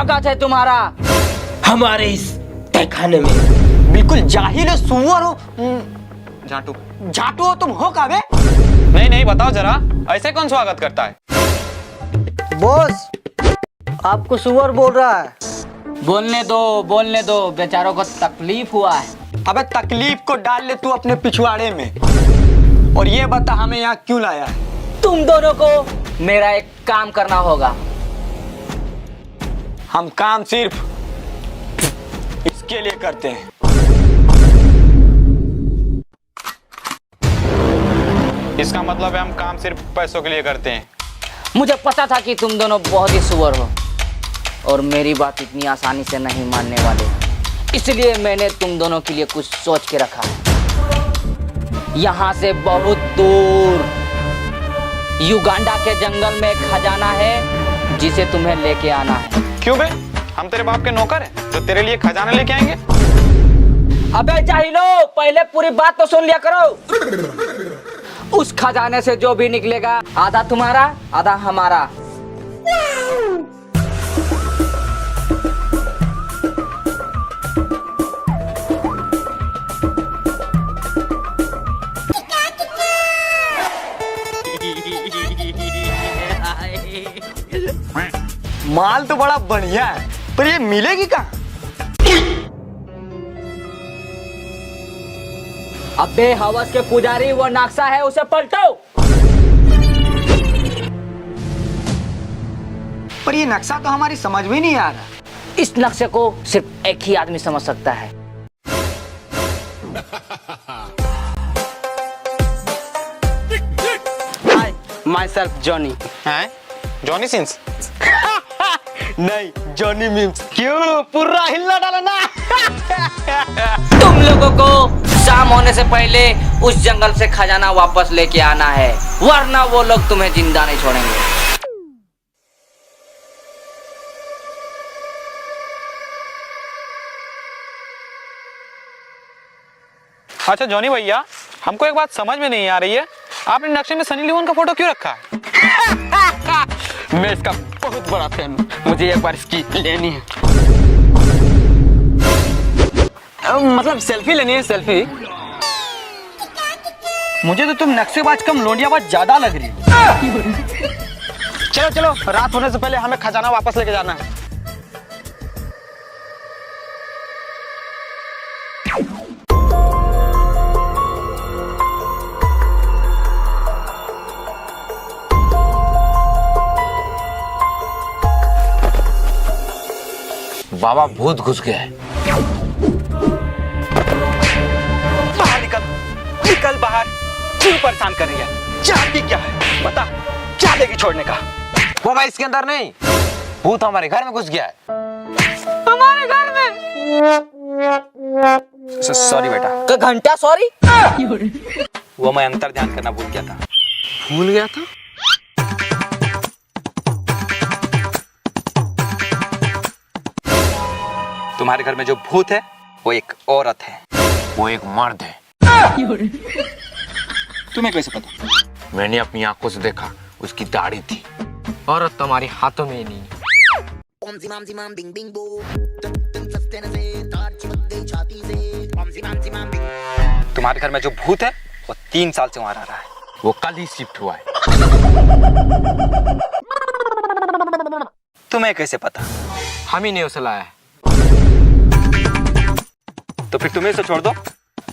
औकात है तुम्हारा हमारे इस तहखाने में? बिल्कुल जाहिल हो, सुअर हो। झाटू झाटू हो तुम, हो काबे? नहीं नहीं, बताओ जरा, ऐसे कौन स्वागत करता है? बॉस आपको सुअर बोल रहा है। बोलने दो, बेचारों को तकलीफ हुआ है। अबे तकलीफ को डाल ले तू अपने पिछवाड़े में, और ये बता हमें यहाँ क्यों लाया है? तुम दोनों को मेरा एक काम करना होगा। हम काम सिर्फ इसके लिए करते हैं। इसका मतलब है हम काम सिर्फ पैसों के लिए करते हैं। मुझे पता था कि तुम दोनों बहुत ही सुअर हो और मेरी बात इतनी आसानी से नहीं मानने वाले, इसलिए मैंने तुम दोनों के लिए कुछ सोच के रखा है। यहाँ से बहुत दूर युगांडा के जंगल में एक खजाना है जिसे तुम्हें लेके आना है। क्यों बे? हम तेरे बाप के नौकर हैं जो तेरे लिए खजाना लेके आएंगे? अबे जाहिलो, पहले पूरी बात तो सुन लिया करो। उस खजाने से जो भी निकलेगा आधा तुम्हारा आधा हमारा। माल तो बड़ा बढ़िया है, पर ये मिलेगी कहाँ? अबे हवस के पुजारी, वो नक्शा है उसे पलटो। पर ये नक्शा तो हमारी समझ में नहीं आ रहा। इस नक्शे को सिर्फ एक ही आदमी समझ सकता है। हाय, माई सेल्फ जॉनी। हैं? Johnny Sins? नहीं, जॉनी मीम्स। क्यों पूरा हिलना डाला ना? तुम लोगों को शाम होने से पहले उस जंगल से खजाना वापस लेके आना है, वरना वो लोग तुम्हें जिंदा नहीं छोड़ेंगे। अच्छा जॉनी भैया, हमको एक बात समझ में नहीं आ रही है, आपने नक्शे में सनी लियोन का फोटो क्यों रखा है? मैं इसका बहुत बड़ा फैन हूँ, मुझे एक बार इसकी लेनी है। मतलब सेल्फी लेनी है, सेल्फी। मुझे तो तुम नक्शेबाज कम लोंडियाबाज ज्यादा लग रही है। चलो चलो, रात होने से पहले हमें खजाना वापस लेके जाना है। बाबा भूत घुस गया है। बाहर निकल, निकल बाहर। क्यों परेशान कर रही है? चाहती क्या है बता, क्या देगी छोड़ने का? बाबा इसके अंदर नहीं, भूत हमारे घर में घुस गया है। हमारे घर में? सॉरी बेटा। का घंटा सॉरी? वो मैं अंतर ध्यान करना भूल गया था। भूल गया था? तुम्हारे घर में जो भूत है वो एक औरत है। वो एक मर्द है। तुम्हें कैसे पता? मैंने अपनी आंखों से देखा, उसकी दाढ़ी थी। औरत तुम्हारे हाथों में ही नहीं। तुम्हारे घर में जो भूत है वो 3 साल से वहां रह रहा है। वो कल ही शिफ्ट हुआ है। तुम्हें कैसे पता? हम ही ने उसे लाया है। तो फिर तुम्हें इसे छोड़ दो।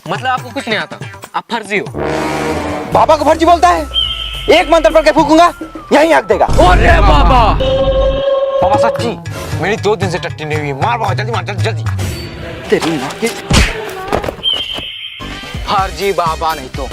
मतलब आपको कुछ नहीं आता, आप फर्जी हो। बाबा को फर्जी बोलता है? एक मंत्र पढ़ के फूकूंगा, यहीं आग देगा। अरे बाबा! बाबा सच्ची, मेरी 2 दिन से टट्टी नहीं हुई। मार बाबा, जल्दी मार, जल्दी जल्दी। तेरी माँ की फर्जी बाबा नहीं तो।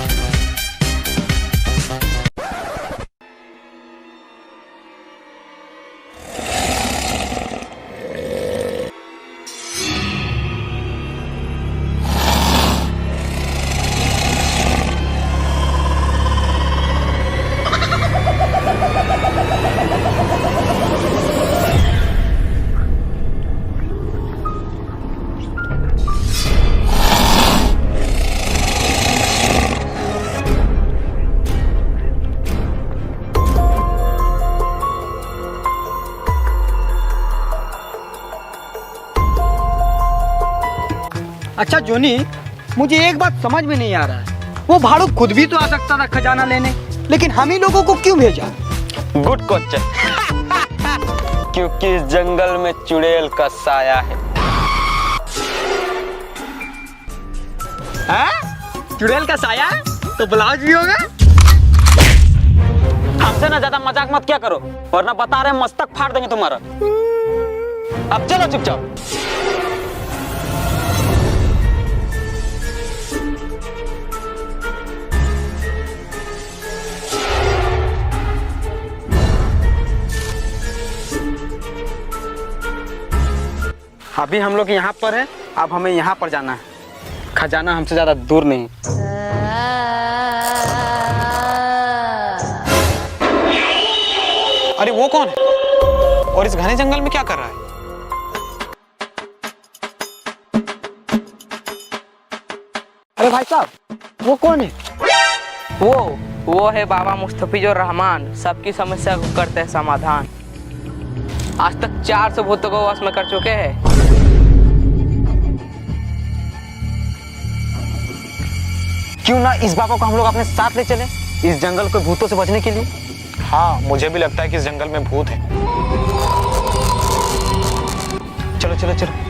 अच्छा जोनी, मुझे एक बात समझ में नहीं आ रहा है, वो भाड़ू खुद भी तो आ सकता था खजाना लेने, लेकिन हम ही लोगों को क्यों भेजा? Good question. क्योंकि इस जंगल में चुड़ैल का साया है। चुड़ैल का साया तो ब्लाउज भी होगा। हमसे ना ज्यादा मजाक मत क्या करो, वरना बता रहे मस्तक फाड़ देंगे तुम्हारा। अब चलो चुपचाप। अभी हम लोग यहाँ पर है, अब हमें यहाँ पर जाना है। खजाना हमसे ज्यादा दूर नहीं। अरे वो कौन है और इस घने जंगल में क्या कर रहा है? अरे भाई साहब, वो कौन है? वो है बाबा मुस्तफिजुर रहमान, सबकी समस्या को करते हैं समाधान। आज तक 400 भूतों को वश में कर चुके हैं। क्यों ना इस बाबा को हम लोग अपने साथ ले चले, इस जंगल को भूतों से बचने के लिए। हाँ, मुझे भी लगता है कि इस जंगल में भूत है। चलो चलो चलो।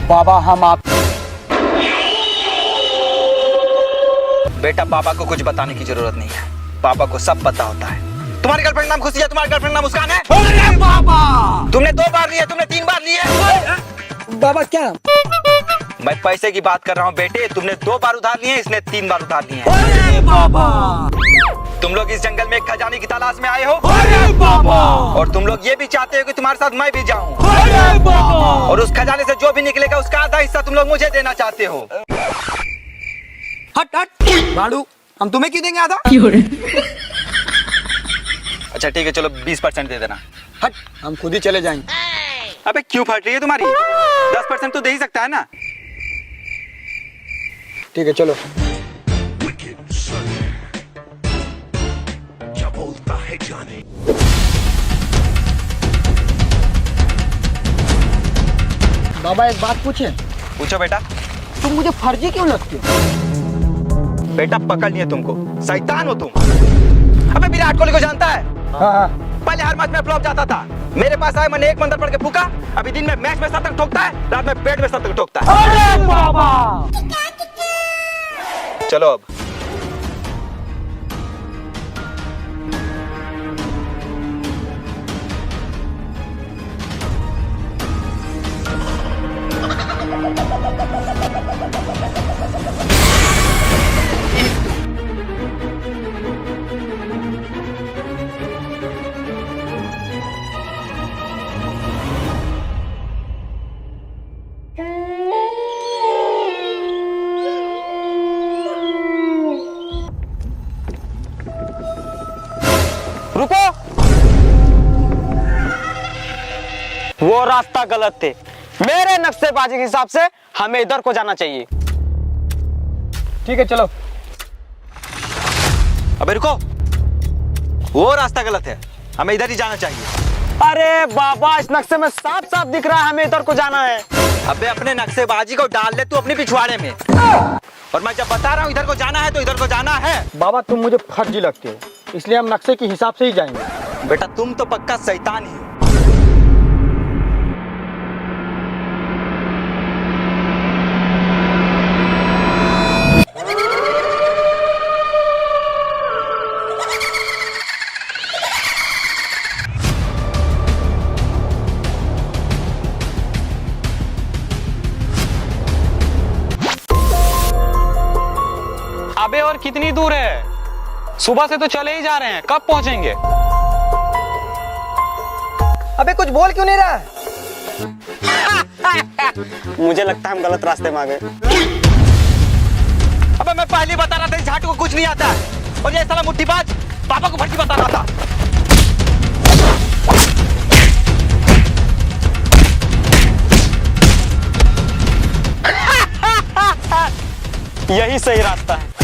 बाबा हम आप बेटा, पापा को कुछ बताने की जरूरत नहीं है, पापा को सब पता होता है। तुम्हारी गर्लफ्रेंड नाम खुशी है, तुम्हारी गर्लफ्रेंड नाम मुस्कान है। अरे बाबा! तुमने 2 बार लिए, तुमने 3 बार लिए। बाबा क्या? मैं पैसे की बात कर रहा हूँ बेटे, तुमने 2 बार उधार लिए, इसने 3 बार उधार लिए। अरे बाबा! तुम लोग इस जंगल में एक खजाने की तलाश में आए हो। अरे बाबा! और तुम लोग ये भी चाहते हो कि तुम्हारे साथ मैं भी जाऊं। अरे बाबा! और उस खजाने से जो भी निकलेगा उसका आधा हिस्सा तुम लोग मुझे देना चाहते हो। हट हट भाड़ू, हम तुम्हें क्यों देंगे आधा? अच्छा ठीक है, चलो 20% दे देना। हट, हम खुद ही चले जाएंगे। अबे क्यों फट रही है तुम्हारी? 10% तो दे ही सकता है ना। ठीक है चलो। बाबा एक बात पूछे? पूछो बेटा। तुम मुझे फर्जी क्यों लगते हो? बेटा पकड़ लिया तुमको, शैतान हो तुम। अबे विराट कोहली को जानता है? हाँ। पहले हर मैच में फ्लॉप जाता था, मेरे पास आया, मैंने 1 मंत्र पढ़ के फूका। अभी दिन में मैच में शतक ठोकता है, रात में पेट में शतक ठोकता है। अरे बाबा! चलो अब। रुको, वो रास्ता गलत थे। मेरे नक्शेबाजी के हिसाब से हमें इधर को जाना चाहिए। ठीक है चलो। अबे रुको, वो रास्ता गलत है, हमें इधर ही जाना चाहिए। अरे बाबा, इस नक्शे में साफ साफ दिख रहा है हमें इधर को जाना है। अबे अपने नक्शेबाजी को डाल ले तू अपने पिछवाड़े में। और मैं जब बता रहा हूँ इधर को जाना है तो इधर को जाना है। बाबा तुम मुझे फर्जी लगते हो, इसलिए हम नक्शे के हिसाब से ही जाएंगे। बेटा तुम तो पक्का शैतान ही हो। अबे और कितनी दूर है? सुबह से तो चले ही जा रहे हैं, कब पहुंचेंगे? अबे कुछ बोल क्यों नहीं रहा? मुझे लगता है हम गलत रास्ते में आ गए। अबे मैं पहले बता रहा था इस झाटू को कुछ नहीं आता, और ये साला मुट्ठीबाज पापा को फर्जी बता रहा था। यही सही रास्ता है।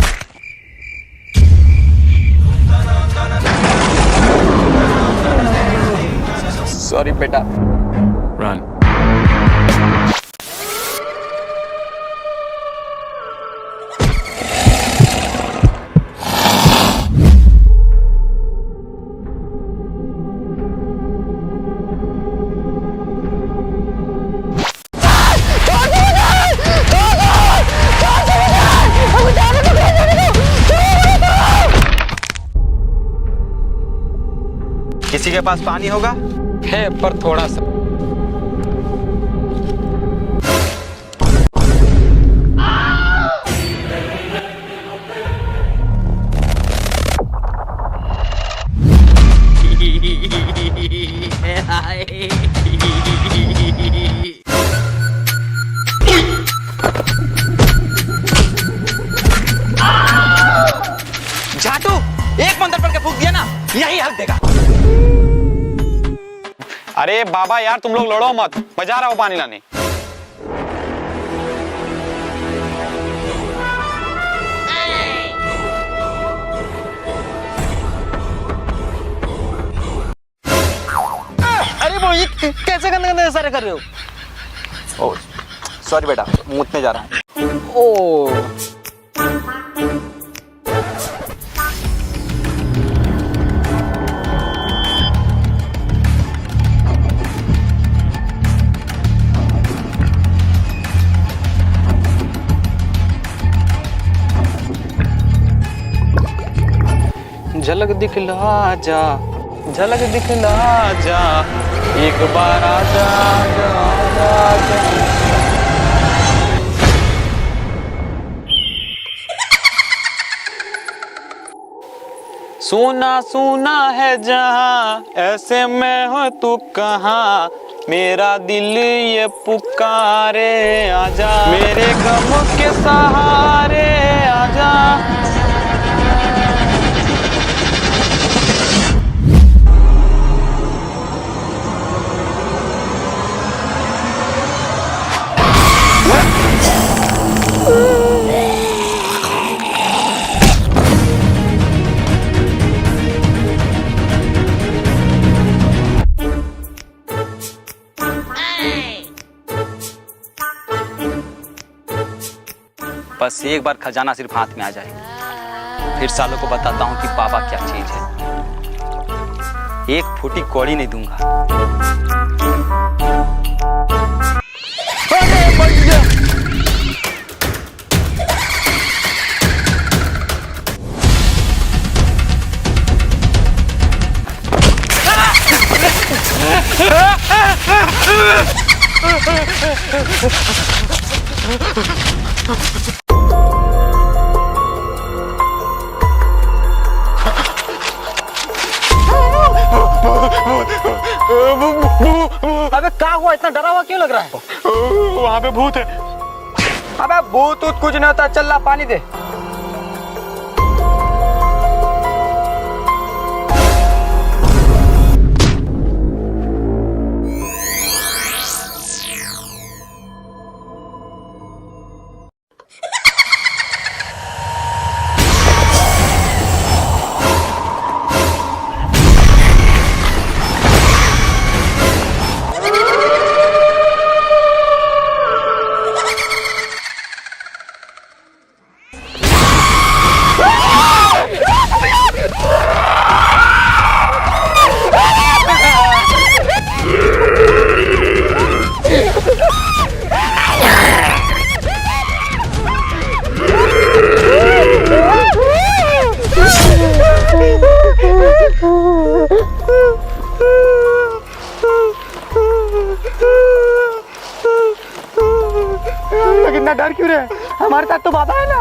सॉरी बेटा। रन। किसी के पास पानी होगा? है पर थोड़ा सा। झाटू, एक मंदिर पढ़ के फूक दिया ना, यही हक देगा। अरे बाबा यार तुम लोग लड़ो मत, मैं जा रहा हूँ पानी लाने। अरे मोहित, कैसे गंदे गंदे इशारे कर रहे हो? ओ सॉरी बेटा, मुतने जा रहा हूँ। ओ झलक दिखला जा, झलक दिखला जा, एक बार आजा, आजा, आजा। सुना सुना है जहां, ऐसे में हो तू कहाँ, मेरा दिल ये पुकारे, आजा मेरे गम के सहारे, आजा। बस एक बार खजाना सिर्फ हाथ में आ जाए, फिर सालों को बताता हूँ कि बाबा क्या चीज है। एक फूटी कौड़ी नहीं दूंगा। अबे क्या हुआ, इतना डरा हुआ क्यों लग रहा है? वहां पे भूत है। अबे भूत ऊत कुछ नहीं होता, चल ला पानी दे। इतना डर क्यों रहे? हमारे साथ तो बाबा है ना।